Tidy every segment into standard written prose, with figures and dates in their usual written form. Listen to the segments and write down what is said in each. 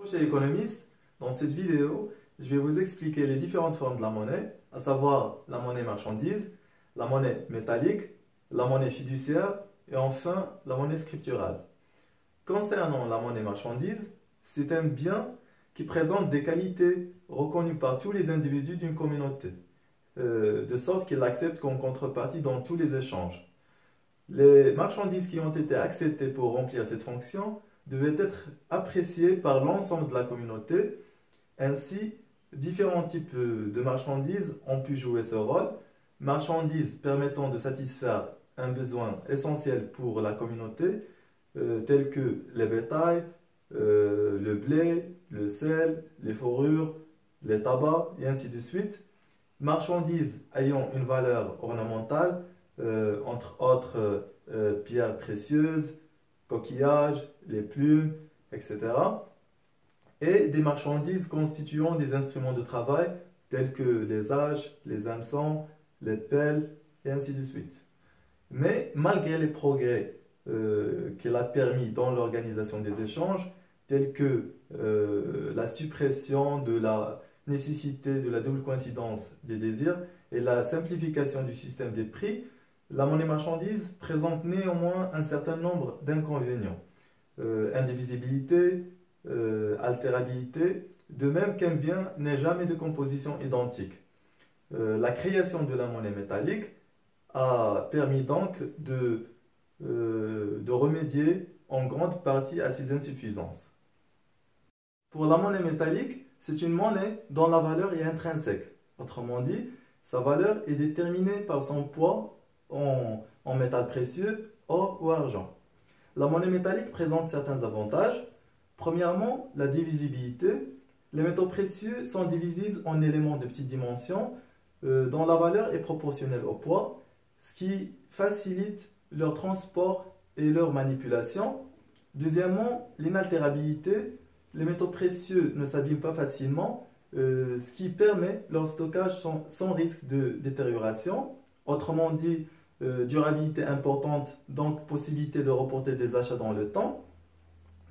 Chez l'économiste, dans cette vidéo, je vais vous expliquer les différentes formes de la monnaie, à savoir la monnaie marchandise, la monnaie métallique, la monnaie fiduciaire et enfin la monnaie scripturale. Concernant la monnaie marchandise, c'est un bien qui présente des qualités reconnues par tous les individus d'une communauté, de sorte qu'ils l'acceptent comme contrepartie dans tous les échanges. Les marchandises qui ont été acceptées pour remplir cette fonction devaient être appréciées par l'ensemble de la communauté. Ainsi, différents types de marchandises ont pu jouer ce rôle. Marchandises permettant de satisfaire un besoin essentiel pour la communauté, tels que les bétails, le blé, le sel, les fourrures, les tabacs et ainsi de suite. Marchandises ayant une valeur ornementale, entre autres pierres précieuses, coquillages, les plumes, etc. Et des marchandises constituant des instruments de travail tels que les haches, les hameçons, les pelles et ainsi de suite. Mais malgré les progrès qu'elle a permis dans l'organisation des échanges, tels que la suppression de la nécessité de la double coïncidence des désirs et la simplification du système des prix, la monnaie marchandise présente néanmoins un certain nombre d'inconvénients. Indivisibilité, altérabilité, de même qu'un bien n'est jamais de composition identique. La création de la monnaie métallique a permis donc de remédier en grande partie à ces insuffisances. Pour la monnaie métallique, c'est une monnaie dont la valeur est intrinsèque. Autrement dit, sa valeur est déterminée par son poids en métal précieux, or ou argent. La monnaie métallique présente certains avantages. Premièrement, la divisibilité. Les métaux précieux sont divisibles en éléments de petite dimension dont la valeur est proportionnelle au poids, ce qui facilite leur transport et leur manipulation. Deuxièmement, l'inaltérabilité. Les métaux précieux ne s'abîment pas facilement, ce qui permet leur stockage sans risque de détérioration. Autrement dit, durabilité importante, donc possibilité de reporter des achats dans le temps.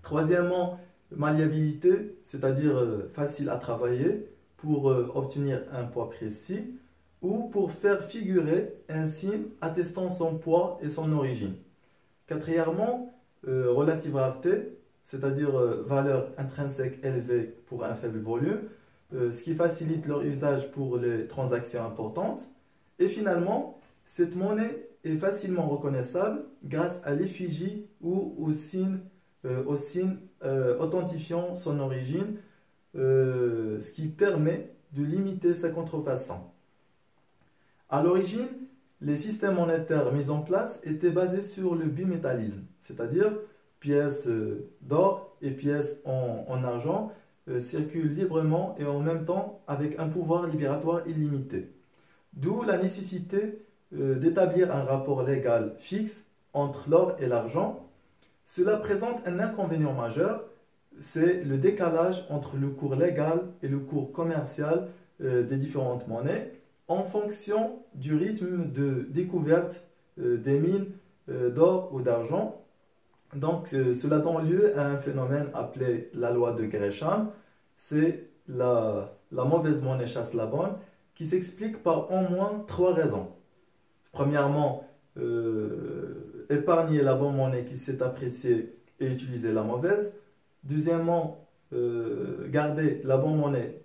Troisièmement, malléabilité, c'est-à-dire facile à travailler pour obtenir un poids précis ou pour faire figurer un signe attestant son poids et son origine. Quatrièmement, relative rareté, c'est-à-dire valeur intrinsèque élevée pour un faible volume, ce qui facilite leur usage pour les transactions importantes. Et finalement, cette monnaie est facilement reconnaissable grâce à l'effigie ou au signe authentifiant son origine, ce qui permet de limiter sa contrefaçon. À l'origine, les systèmes monétaires mis en place étaient basés sur le bimétallisme, c'est-à-dire pièces d'or et pièces en argent circulent librement et en même temps avec un pouvoir libératoire illimité. D'où la nécessité d'établir un rapport légal fixe entre l'or et l'argent. Cela présente un inconvénient majeur, c'est le décalage entre le cours légal et le cours commercial des différentes monnaies en fonction du rythme de découverte des mines d'or ou d'argent. Donc cela donne lieu à un phénomène appelé la loi de Gresham. C'est la mauvaise monnaie chasse la bonne, qui s'explique par au moins trois raisons. Premièrement, épargner la bonne monnaie qui s'est appréciée et utiliser la mauvaise. Deuxièmement, garder la bonne monnaie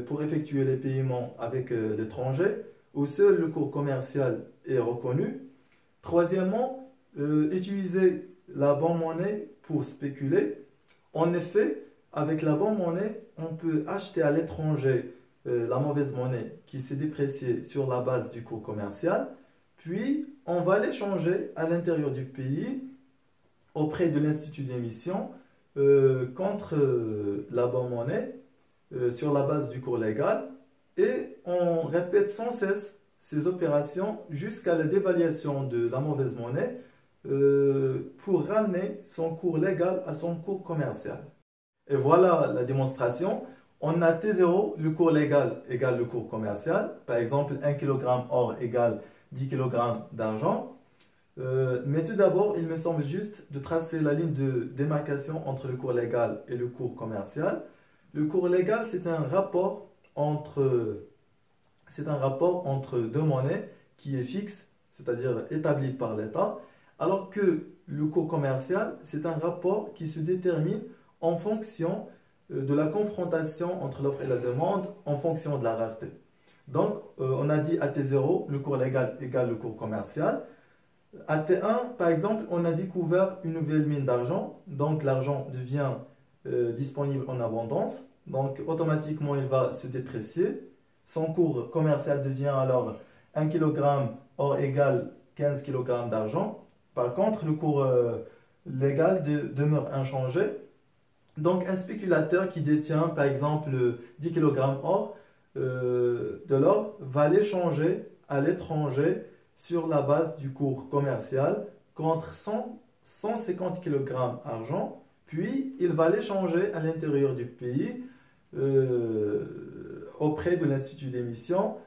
pour effectuer les paiements avec l'étranger, où seul le cours commercial est reconnu. Troisièmement, utiliser la bonne monnaie pour spéculer. En effet, avec la bonne monnaie, on peut acheter à l'étranger la mauvaise monnaie qui s'est dépréciée sur la base du cours commercial, puis on va l'échanger à l'intérieur du pays auprès de l'institut d'émission contre la bonne monnaie sur la base du cours légal, et on répète sans cesse ces opérations jusqu'à la dévaluation de la mauvaise monnaie pour ramener son cours légal à son cours commercial. Et voilà la démonstration. On a T0, le cours légal égale le cours commercial. Par exemple, 1 kg or égale 10 kg d'argent. Mais tout d'abord, il me semble juste de tracer la ligne de démarcation entre le cours légal et le cours commercial. Le cours légal, c'est un rapport entre deux monnaies qui est fixe, c'est-à-dire établi par l'État, alors que le cours commercial, c'est un rapport qui se détermine en fonction de la confrontation entre l'offre et la demande, en fonction de la rareté. Donc, on a dit AT0, le cours légal égale le cours commercial. AT1, par exemple, on a découvert une nouvelle mine d'argent, donc l'argent devient disponible en abondance, donc automatiquement il va se déprécier. Son cours commercial devient alors 1 kg or égale 15 kg d'argent. Par contre, le cours légal demeure inchangé. Donc, un spéculateur qui détient par exemple 10 kg or, de l'or va l'échanger à l'étranger sur la base du cours commercial contre 150 kg argent, puis il va l'échanger à l'intérieur du pays auprès de l'institut d'émission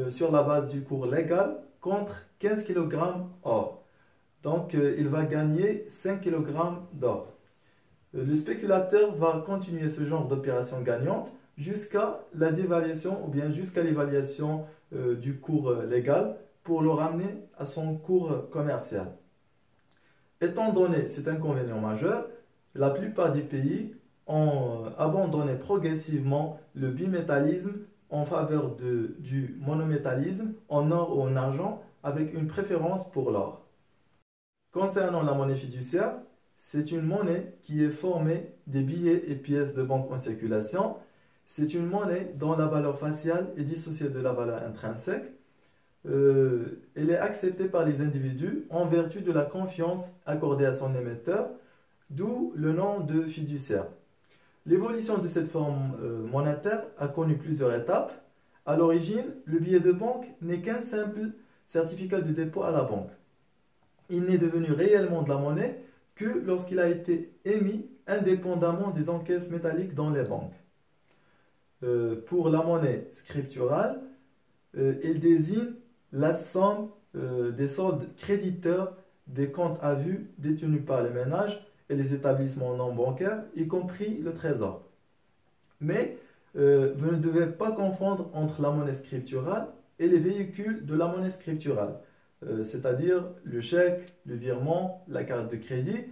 sur la base du cours légal contre 15 kg or. Donc il va gagner 5 kg d'or. Le spéculateur va continuer ce genre d'opération gagnante jusqu'à la dévaluation ou bien jusqu'à l'évaluation du cours légal pour le ramener à son cours commercial. Étant donné cet inconvénient majeur, la plupart des pays ont abandonné progressivement le bimétallisme en faveur du monométallisme en or ou en argent avec une préférence pour l'or. Concernant la monnaie fiduciaire, c'est une monnaie qui est formée des billets et pièces de banque en circulation. C'est une monnaie dont la valeur faciale est dissociée de la valeur intrinsèque. Elle est acceptée par les individus en vertu de la confiance accordée à son émetteur, d'où le nom de fiduciaire. L'évolution de cette forme monétaire a connu plusieurs étapes. À l'origine, le billet de banque n'est qu'un simple certificat de dépôt à la banque. Il n'est devenu réellement de la monnaie que lorsqu'il a été émis indépendamment des encaisses métalliques dans les banques. Pour la monnaie scripturale, elle désigne la somme des soldes créditeurs des comptes à vue détenus par les ménages et les établissements non bancaires, y compris le trésor. Mais vous ne devez pas confondre entre la monnaie scripturale et les véhicules de la monnaie scripturale, c'est-à-dire le chèque, le virement, la carte de crédit.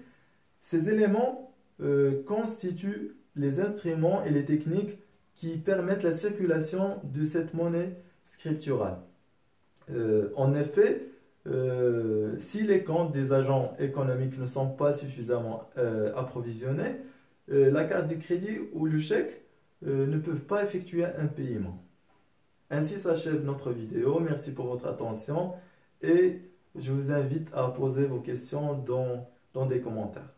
Ces éléments constituent les instruments et les techniques qui permettent la circulation de cette monnaie scripturale. En effet, si les comptes des agents économiques ne sont pas suffisamment approvisionnés, la carte de crédit ou le chèque ne peuvent pas effectuer un paiement. Ainsi s'achève notre vidéo. Merci pour votre attention et je vous invite à poser vos questions dans des commentaires.